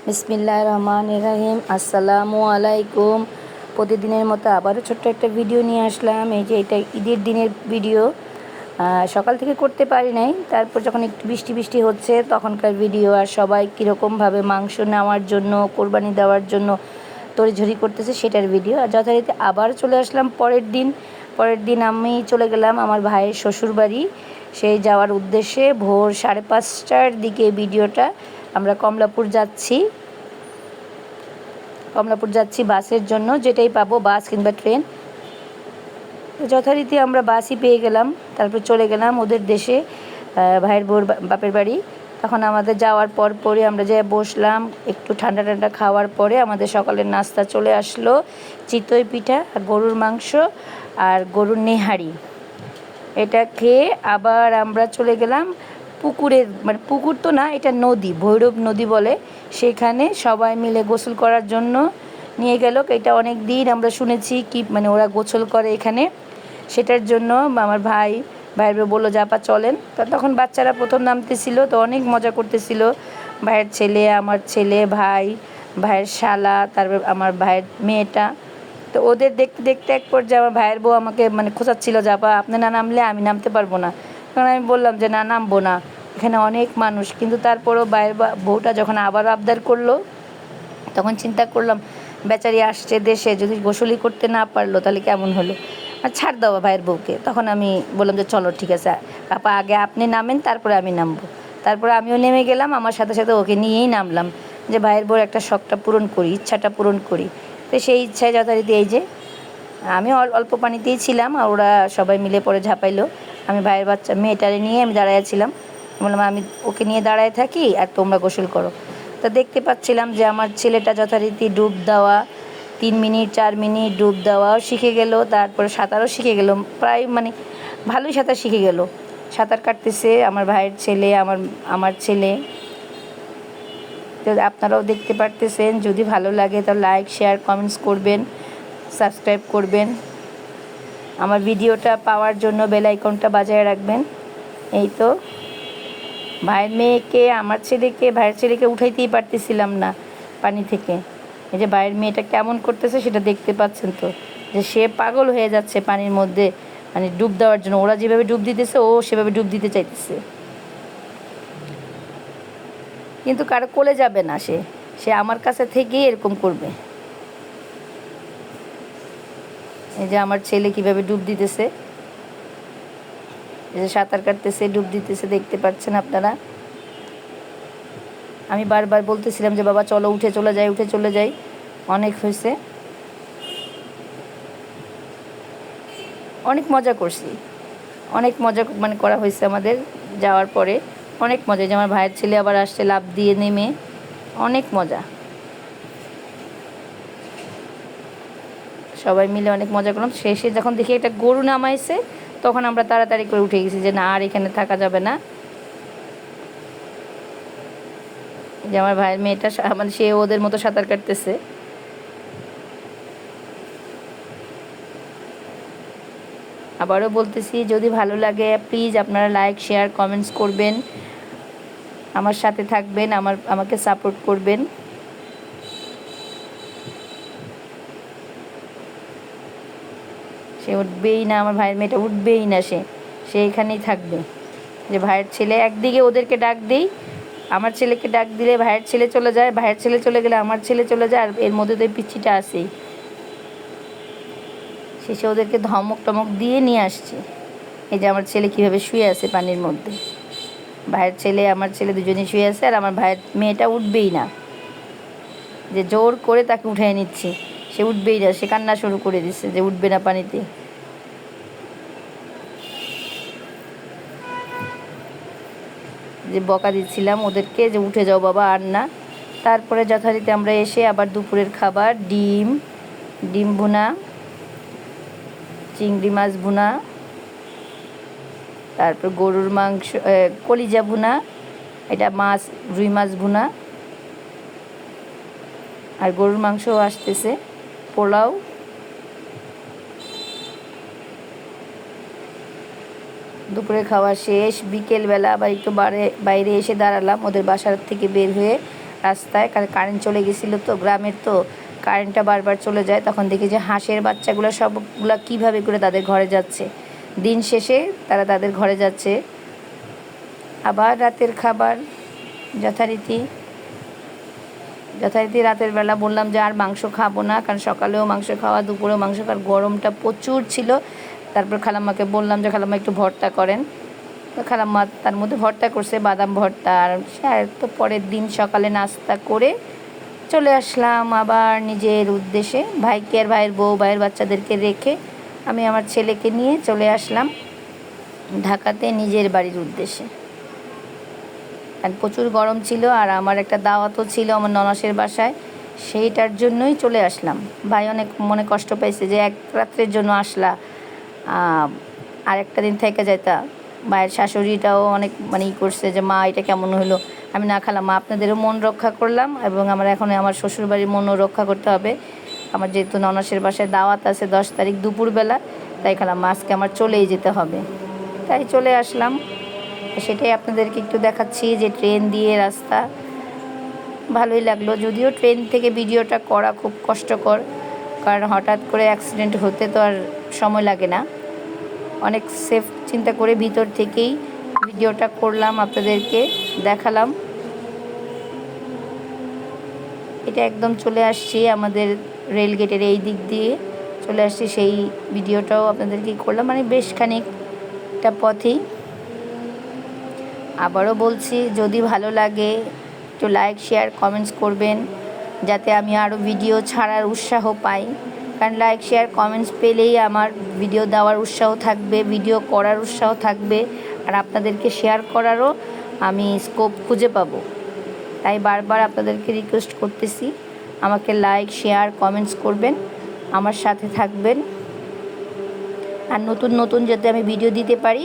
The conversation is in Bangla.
বিসমিল্লাহির রহমানির রহিম। আসসালামু আলাইকুম। প্রতিদিনের মতো আবারও ছোট্ট একটা ভিডিও নিয়ে আসলাম। এই যে এটা ঈদের দিনের ভিডিও। সকাল থেকে করতে পারি নাই, তারপর যখন একটু বৃষ্টি বৃষ্টি হচ্ছে তখনকার ভিডিও। আর সবাই কীরকমভাবে মাংস নেওয়ার জন্য, কোরবানি দেওয়ার জন্য তড়িঝড়ি করতেছে সেটার ভিডিও। আর যথারীতি আবার চলে আসলাম পরের দিন আমি চলে গেলাম আমার ভাইয়ের শ্বশুরবাড়ি। সেই যাওয়ার উদ্দেশ্যে ভোর 5:30টার দিকে ভিডিওটা। আমরা কমলাপুর যাচ্ছি বাসের জন্য, যেটাই পাবো, বাস কিংবা ট্রেন। যথারীতি আমরা বাসই পেয়ে গেলাম। তারপর চলে গেলাম ওদের দেশে, ভাইয়ের বোর বাপের বাড়ি। তখন আমাদের যাওয়ার পরই আমরা যেয়ে বসলাম। একটু ঠান্ডা ঠান্ডা খাওয়ার পরে আমাদের সকালের নাস্তা চলে আসলো, চিতই পিঠা, গরুর মাংস আর গরুর নেহারি। এটা খেয়ে আবার আমরা চলে গেলাম পুকুরে, মানে পুকুর তো না, এটা নদী, ভৈরব নদী বলে। সেখানে সবাই মিলে গোসল করার জন্য নিয়ে গেল। এটা অনেক দিন আমরা শুনেছি কি মানে ওরা গোসল করে এখানে, সেটার জন্য আমার ভাইয়ের বললো যে আপা চলেন। তো তখন বাচ্চারা প্রথম নামতেছিল, তো অনেক মজা করতেছিল। ভাইয়ের ছেলে, আমার ছেলে, ভাইয়ের শালা, তারপর আমার ভাইয়ের মেয়েটা। তো ওদের দেখতে দেখতে এক পর্যায়ে আমার ভাইয়ের বউ আমাকে মানে খোঁচাচ্ছিল যে আপা আপনি না নামলে আমি নামতে পারবো না। তখন আমি বললাম যে না, নামবো না, এখানে অনেক মানুষ। কিন্তু তারপরও ভাইয়ের বউটা যখন আবারও আবদার করলো, তখন চিন্তা করলাম বেচারি আসছে দেশে, যদি গোসলই করতে না পারলো তাহলে কেমন হলো। আর ছাড় দেওয়া ভাইয়ের বউকে। তখন আমি বললাম যে চলো ঠিক আছে আপা, আগে আপনি নামেন, তারপরে আমি নামবো। তারপরে আমিও নেমে গেলাম, আমার সাথে সাথে ওকে নিয়েই নামলাম, যে ভাইয়ের বউর একটা শখটা পূরণ করি, ইচ্ছাটা পূরণ করি। তো সেই ইচ্ছায় যথারীতি এই যে আমি অল্প পানিতেই ছিলাম, আর ওরা সবাই মিলে পরে ঝাঁপাইলো। আমি ভাইয়ের মেয়েটারে নিয়ে আমি দাঁড়াইছিলাম। বললাম আমি ওকে নিয়ে দাঁড়ায় থাকি আর তোমরা গোসল করো। তা দেখতে পাচ্ছিলাম যে আমার ছেলেটা যথারীতি ডুব দেওয়া, 3 মিনিট 4 মিনিট ডুব দেওয়াও শিখে গেল, তারপরে সাঁতারও শিখে গেল। প্রায় মানে ভালোই সাঁতার শিখে গেল। সাঁতার কাটতেছে আমার ভাইয়ের ছেলে, আমার ছেলে। তো আপনারাও দেখতে পারতেছেন। যদি ভালো লাগে তো লাইক, শেয়ার, কমেন্টস করবেন, সাবস্ক্রাইব করবেন। আমার ভিডিওটা পাওয়ার জন্য বেল আইকনটা বাজায় রাখবেন। এই তো ভাইয়ের ছেলেকে উঠাইতেই পারতেছিলাম না পানি থেকে। এই যে ভাইয়ের মেয়েটা কেমন করতেছে সেটা দেখতে পাচ্ছেন তো, যে সে পাগল হয়ে যাচ্ছে পানির মধ্যে, মানে ডুব দেওয়ার জন্য। ওরা যেভাবে ডুব দিতেছে ও সেভাবে ডুব দিতে চাইতেছে, কিন্তু কারো কোলে যাবে না। সে আমার কাছে থেকেই এরকম করবে। এই যে আমার ছেলে কিভাবে ডুব দিতেছে, এই যে সাঁতার কাটতেছে, ডুব দিতেছে, দেখতে পাচ্ছেন আপনারা। আমি বারবার বলতেছিলাম যে বাবা চলো, উঠে চলে যাই। অনেক হয়েছে, অনেক মজা করছি, অনেক মজা মানে করা হয়েছে আমাদের যাওয়ার পরে। অনেক মজা, যে আমার ভাইয়ের ছেলে আবার আসছে লাফ দিয়ে নেমে, অনেক মজা। সবাই মিলে অনেক মজা করলাম। শেষে যখন দেখি একটা গরু নামাইছে, তখন আমরা তাড়াতাড়ি করে উঠে গেছি যে না, আর এখানে থাকা যাবে না। যে আমার ভাইয়ের মেয়েটা মানে সে ওদের মতো সাঁতার কাটতেছে। আবারও বলতেছি, যদি ভালো লাগে প্লিজ আপনারা লাইক, শেয়ার, কমেন্টস করবেন, আমার সাথে থাকবেন, আমাকে সাপোর্ট করবেন। সে উঠবেই না, আমার ভাইয়ের মেয়েটা উঠবেই না, সে এখানেই থাকবে। যে ভাইয়ের ছেলে একদিকে ওদেরকে ডাক দিই, আমার ছেলেকে ডাক দিলে ভাইয়ের ছেলে চলে যায়, ভাইয়ের ছেলে চলে গেলে আমার ছেলে চলে যায়, আর এর মধ্যে তো এই পিচ্ছিটা আসেই। শেষে ওদেরকে ধমক টমক দিয়ে নিয়ে আসছে। এই যে আমার ছেলে কীভাবে শুয়ে আছে পানির মধ্যে, ভাইয়ের ছেলে আমার ছেলে দুজনেই শুয়ে আছে, আর আমার ভাইয়ের মেয়েটা উঠবেই না। যে জোর করে তাকে উঠিয়ে নিচ্ছি, সে উঠবেই না, সে কান্না শুরু করে দিচ্ছে যে উঠবে না পানিতে। যে বকা দিচ্ছিলাম ওদেরকে যে উঠে যাও বাবা, আর না। তারপরে যথারীতি আমরা এসে আবার দুপুরের খাবার, ডিম ভুনা, চিংড়ি মাছ ভুনা, তারপর গরুর মাংস, কলিজা ভুনা, এটা রুই মাছ ভুনা, আর গরুর মাংসও আসতেছে, পোলাও। দুপুরে খাওয়া শেষ। বিকেলবেলা আবার একটু বাইরে এসে দাঁড়ালাম ওদের বাসার থেকে বের হয়ে। রাস্তায়, কারণ কারেন্ট চলে গেছিলো তো, গ্রামের তো কারেন্টটা বারবার চলে যায়। তখন দেখি যে হাঁসের বাচ্চাগুলো সবগুলো কীভাবে করে তাদের ঘরে যাচ্ছে, দিন শেষে তারা তাদের ঘরে যাচ্ছে। আবার রাতের খাবার যথারীতি রাতের বেলা বললাম যে আর মাংস খাবো না, কারণ সকালেও মাংস খাওয়া, দুপুরেও মাংস খাওয়ার, গরমটা প্রচুর ছিল। তারপর খালাম্মাকে বললাম যে খালাম্মা একটু ভর্তা করেন, তো খালাম্মা তার মধ্যে ভর্তা করছে, বাদাম ভর্তা। আর তো পরের দিন সকালে নাস্তা করে চলে আসলাম আবার নিজের উদ্দেশ্যে। ভাইকে আর ভাইয়ের বউ, ভাইয়ের বাচ্চাদেরকে রেখে আমি আমার ছেলেকে নিয়ে চলে আসলাম ঢাকাতে নিজের বাড়ির উদ্দেশ্যে। কারণ প্রচুর গরম ছিল আর আমার একটা দাওয়াতও ছিল আমার ননাসের বাসায়, সেইটার জন্যই চলে আসলাম। ভাই অনেক মনে কষ্ট পাইছে যে এক রাত্রের জন্য আসলা, আর একটা দিন থেকে যাইতা। ভাইয়ের শাশুড়িটাও অনেক ই করছে যে মা এটা কেমন হলো। আমি না খালাম, মা আপনাদেরও মন রক্ষা করলাম এবং আমার এখন আমার শ্বশুরবাড়ির মনও রক্ষা করতে হবে। আমার যেহেতু ননাসের বাসায় দাওয়াত আছে 10 তারিখ দুপুরবেলা, তাই খালাম মা আজকে আমার চলেই যেতে হবে, তাই চলে আসলাম। সেটাই আপনাদেরকে একটু দেখাচ্ছি যে ট্রেন দিয়ে রাস্তা, ভালোই লাগলো। যদিও ট্রেন থেকে ভিডিওটা করা খুব কষ্টকর, কারণ হঠাৎ করে অ্যাক্সিডেন্ট হতে তো আর সময় লাগে না। অনেক সেফ চিন্তা করে ভিতর থেকেই ভিডিওটা করলাম, আপনাদেরকে দেখালাম। এটা একদম চলে আসছি আমাদের রেলগেটের এই দিক দিয়ে চলে আসছি, সেই ভিডিওটাও আপনাদেরকে করলাম, মানে বেশ খানিকটা পথেই। আবারও বলছি, যদি ভালো লাগে একটু লাইক, শেয়ার, কমেন্টস করবেন, যাতে আমি আরও ভিডিও ছাড়ার উৎসাহ পাই। কারণ লাইক, শেয়ার, কমেন্টস পেলেই আমার ভিডিও দেওয়ার উৎসাহ থাকবে, ভিডিও করার উৎসাহ থাকবে, আর আপনাদেরকে শেয়ার করারও আমি স্কোপ খুঁজে পাবো। তাই বারবার আপনাদেরকে রিকোয়েস্ট করতেছি, আমাকে লাইক, শেয়ার, কমেন্টস করবেন, আমার সাথে থাকবেন, আর নতুন নতুন যাতে আমি ভিডিও দিতে পারি